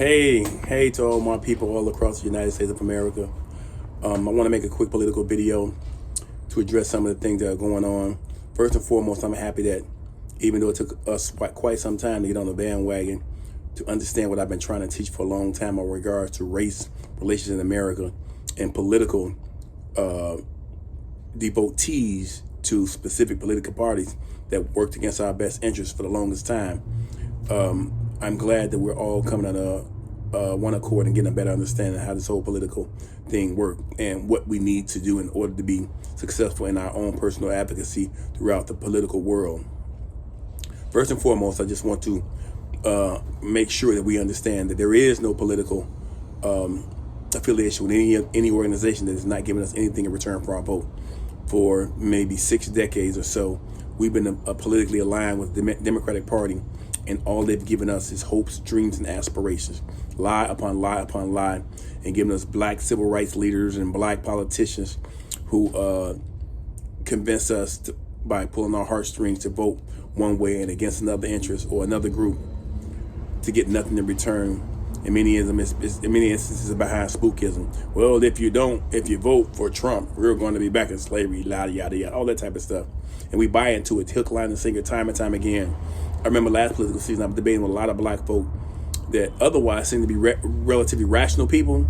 Hey to all my people all across the United States of America. I want to make a quick political video to address some of the things that are going on. First and foremost, I'm happy that even though it took us quite some time to get on the bandwagon to understand what I've been trying to teach for a long time in regards to race relations in America and political devotees to specific political parties that worked against our best interests for the longest time. I'm glad that we're all coming on one accord and getting a better understanding of how this whole political thing works and what we need to do in order to be successful in our own personal advocacy throughout the political world. First and foremost, I just want to make sure that we understand that there is no political affiliation with any organization that is not giving us anything in return for our vote. For maybe 6 decades or so, we've been politically aligned with the Democratic Party, and all they've given us is hopes, dreams, and aspirations. Lie upon lie upon lie, and giving us black civil rights leaders and black politicians who convince us by pulling our heartstrings to vote one way and against another interest or another group to get nothing in return. In many instances, behind spookism. Well, if you vote for Trump, we're going to be back in slavery, yada, yada, yada, all that type of stuff. And we buy into it, hook, line, and sinker, time and time again. I remember last political season, I was debating with a lot of black folk that otherwise seemed to be relatively rational people.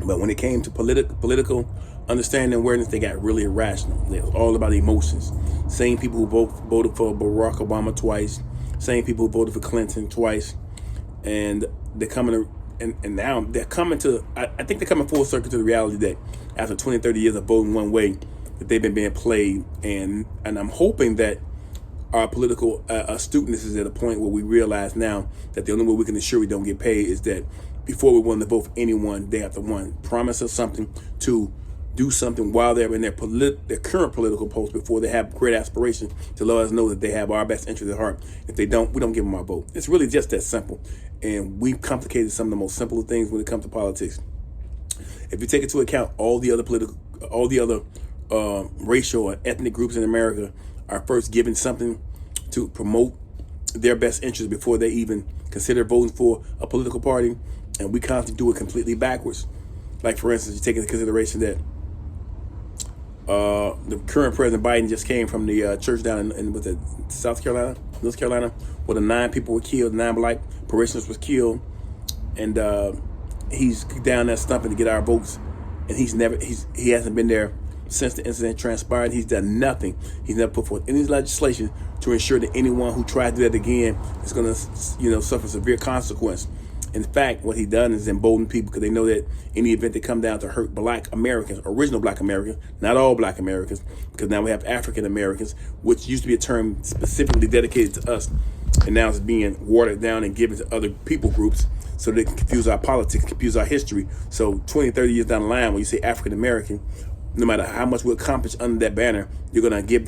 But when it came to political understanding and awareness, they got really irrational. It was all about emotions. Same people who voted for Barack Obama twice, same people who voted for Clinton twice. And they're coming to, and now they're coming to, I think they're coming full circle to the reality that after 20, 30 years of voting one way, that they've been being played. And I'm hoping that our political astuteness is at a point where we realize now that the only way we can ensure we don't get paid is that before we're willing to vote for anyone, they have to, one, promise us something, two, do something while they're in their current political post before they have great aspirations to let us know that they have our best interest at heart. If they don't, we don't give them our vote. It's really just that simple. And we've complicated some of the most simple things when it comes to politics. If you take into account all the other racial or ethnic groups in America are first given something to promote their best interests before they even consider voting for a political party, and we constantly do it completely backwards. Like, for instance, you take into consideration that the current President Biden just came from the church down in North Carolina, where the 9 people were killed, 9 black parishioners was killed, and he's down there stumping to get our votes, and he hasn't been there since the incident transpired. He's done nothing. He's never put forth any legislation to ensure that anyone who tries to do that again is going to, suffer severe consequence. In fact, what he done is embolden people because they know that any event that come down to hurt black Americans, original black Americans, not all black Americans, because now we have African Americans, which used to be a term specifically dedicated to us, and now it's being watered down and given to other people groups so they can confuse our politics, confuse our history. So 20, 30 years down the line, when you say African American, no matter how much we accomplish under that banner, you're going to give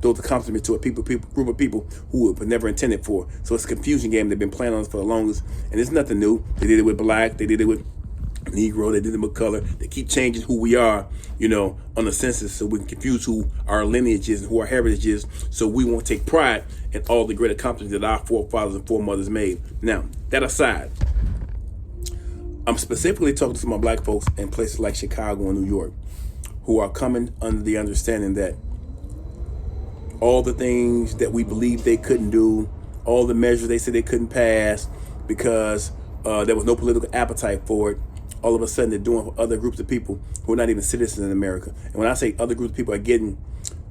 those accomplishments to a group of people who were never intended for. So it's a confusion game they've been playing on us for the longest, and it's nothing new. They did it with black, they did it with Negro, they did it with color. They keep changing who we are, on the census, so we can confuse who our lineage is and who our heritage is, so we won't take pride in all the great accomplishments that our forefathers and foremothers made. Now, that aside, I'm specifically talking to some of my black folks in places like Chicago and New York, who are coming under the understanding that all the things that we believed they couldn't do, all the measures they said they couldn't pass because there was no political appetite for it, all of a sudden they're doing for other groups of people who are not even citizens in America. And when I say other groups of people are getting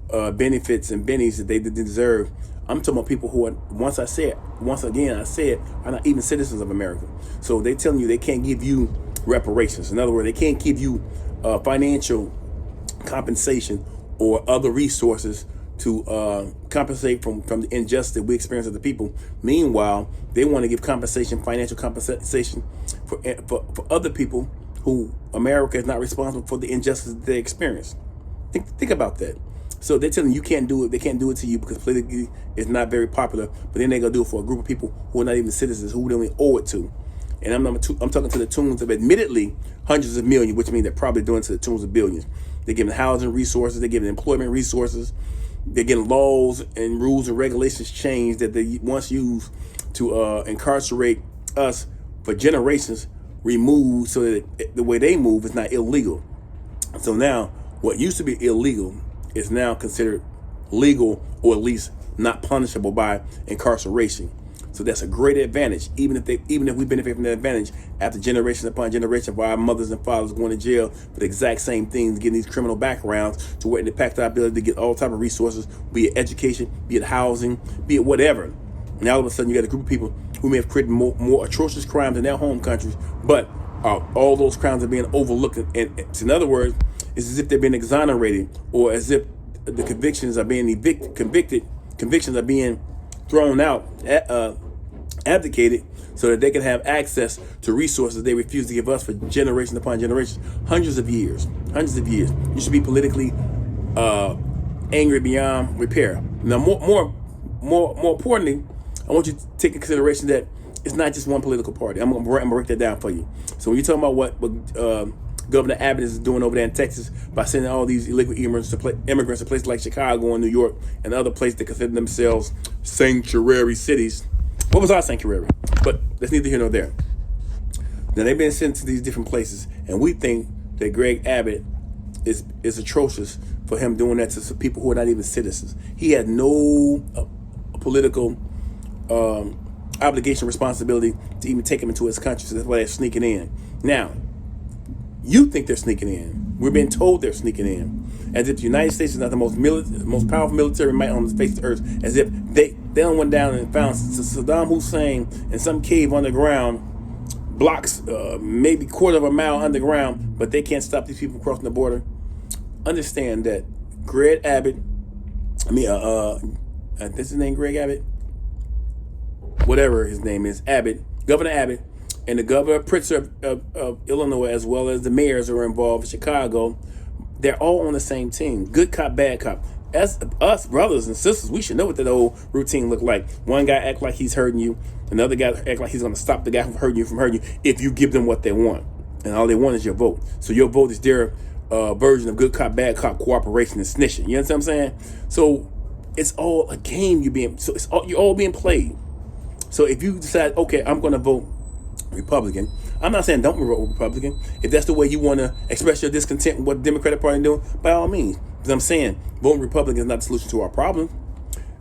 benefits and bennies that they didn't deserve, I'm talking about people who are, once again I say it, are not even citizens of America. So they're telling you they can't give you reparations. In other words, they can't give you financial compensation or other resources to compensate from the injustice that we experience as the people. Meanwhile, they want to give financial compensation for other people who America is not responsible for the injustice that they experience. Think about that. So they're telling you can't do it. They can't do it to you because politically it's not very popular. But then they're gonna do it for a group of people who are not even citizens, who they only owe it to. And I'm talking to the tunes of admittedly hundreds of millions, which means they're probably doing to the tunes of billions. They're giving housing resources. They're giving employment resources. They're getting laws and rules and regulations changed that they once used to incarcerate us for generations removed so that the way they move is not illegal. So now what used to be illegal is now considered legal, or at least not punishable by incarceration. So that's a great advantage, even if we benefit from that advantage after generation upon generation of our mothers and fathers going to jail for the exact same things, getting these criminal backgrounds to where it impacts our ability to get all type of resources, be it education, be it housing, be it whatever. Now all of a sudden you got a group of people who may have created more atrocious crimes in their home countries, but all those crimes are being overlooked. And in other words, it's as if they're being exonerated, or as if the convictions are being convictions are being thrown out, abdicated, so that they can have access to resources they refuse to give us for generation upon generations, hundreds of years. You should be politically angry beyond repair. Now, more importantly, I want you to take into consideration that it's not just one political party. I'm gonna break that down for you. So when you're talking about what Governor Abbott is doing over there in Texas by sending all these illegal immigrants to places like Chicago and New York and other places that consider themselves sanctuary cities. What was our sanctuary? But that's neither here nor there. Now they've been sent to these different places, and we think that Greg Abbott is atrocious for him doing that to some people who are not even citizens. He had no political obligation, responsibility to even take him into his country. So that's why they're sneaking in. Now, you think they're sneaking in. We're being told they're sneaking in, as if the United States is not the most powerful military might on the face of the earth. As if they went down and found Saddam Hussein in some cave underground, blocks, maybe quarter of a mile underground, but they can't stop these people crossing the border. Understand that Greg Abbott, this is his name, Greg Abbott, whatever his name is, Abbott, Governor Abbott, and the Governor Pritzker of Illinois, as well as the mayors who are involved in Chicago, they're all on the same team. Good cop, bad cop. As us brothers and sisters, we should know what that old routine look like. One guy act like he's hurting you, another guy act like he's going to stop the guy from hurting you if you give them what they want. And all they want is your vote. So your vote is their version of good cop, bad cop, cooperation and snitching. You know what I'm saying? So it's all a game you're all being played. So if you decide, okay, I'm going to vote Republican. I'm not saying don't vote Republican. If that's the way you want to express your discontent with what the Democratic Party is doing, by all means. Because I'm saying voting Republican is not the solution to our problem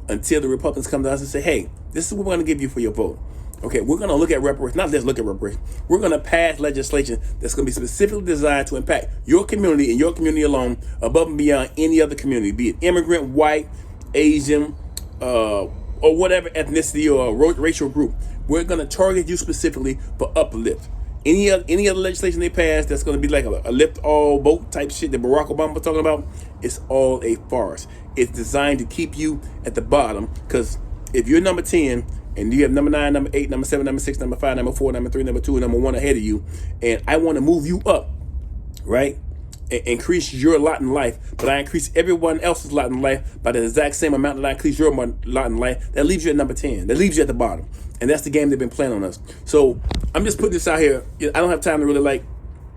until the Republicans come to us and say, hey, this is what we're going to give you for your vote. Okay, we're going to look at reparations, not just look at reparations. We're going to pass legislation that's going to be specifically designed to impact your community and your community alone, above and beyond any other community, be it immigrant, white, Asian, or whatever ethnicity or racial group. We're going to target you specifically for uplift. Any other legislation they pass that's going to be like a lift all boat type shit that Barack Obama was talking about, it's all a farce. It's designed to keep you at the bottom, because if you're number 10 and you have number 9, number 8, number 7, number 6, number 5, number 4, number 3, number 2, and number 1 ahead of you, and I want to move you up, right? Increase your lot in life, but I increase everyone else's lot in life by the exact same amount that I increase your lot in life, that leaves you at number 10. That leaves you at the bottom. And that's the game they've been playing on us. So I'm just putting this out here. I don't have time to really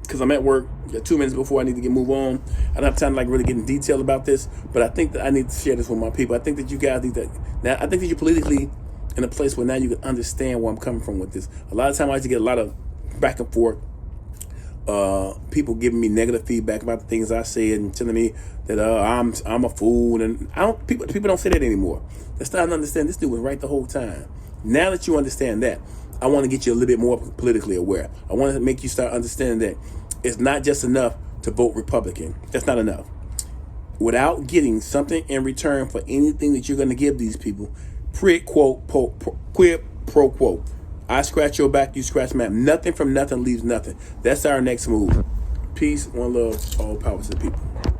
because I'm at work. Got 2 minutes before I need to move on. I don't have time to really get in detail about this, but I think that I need to share this with my people. I think that you guys need that. Now, I think that you're politically in a place where now you can understand where I'm coming from with this. A lot of time I used to get a lot of back and forth. People giving me negative feedback about the things I said and telling me that I'm a fool, and people don't say that anymore. They're starting to understand this dude was right the whole time. Now that you understand that, I want to get you a little bit more politically aware. I want to make you start understanding that it's not just enough to vote Republican. That's not enough. Without getting something in return for anything that you're going to give these people, quid pro quo. I scratch your back, you scratch mine. Nothing from nothing leaves nothing. That's our next move. Peace, one love, all power to the people.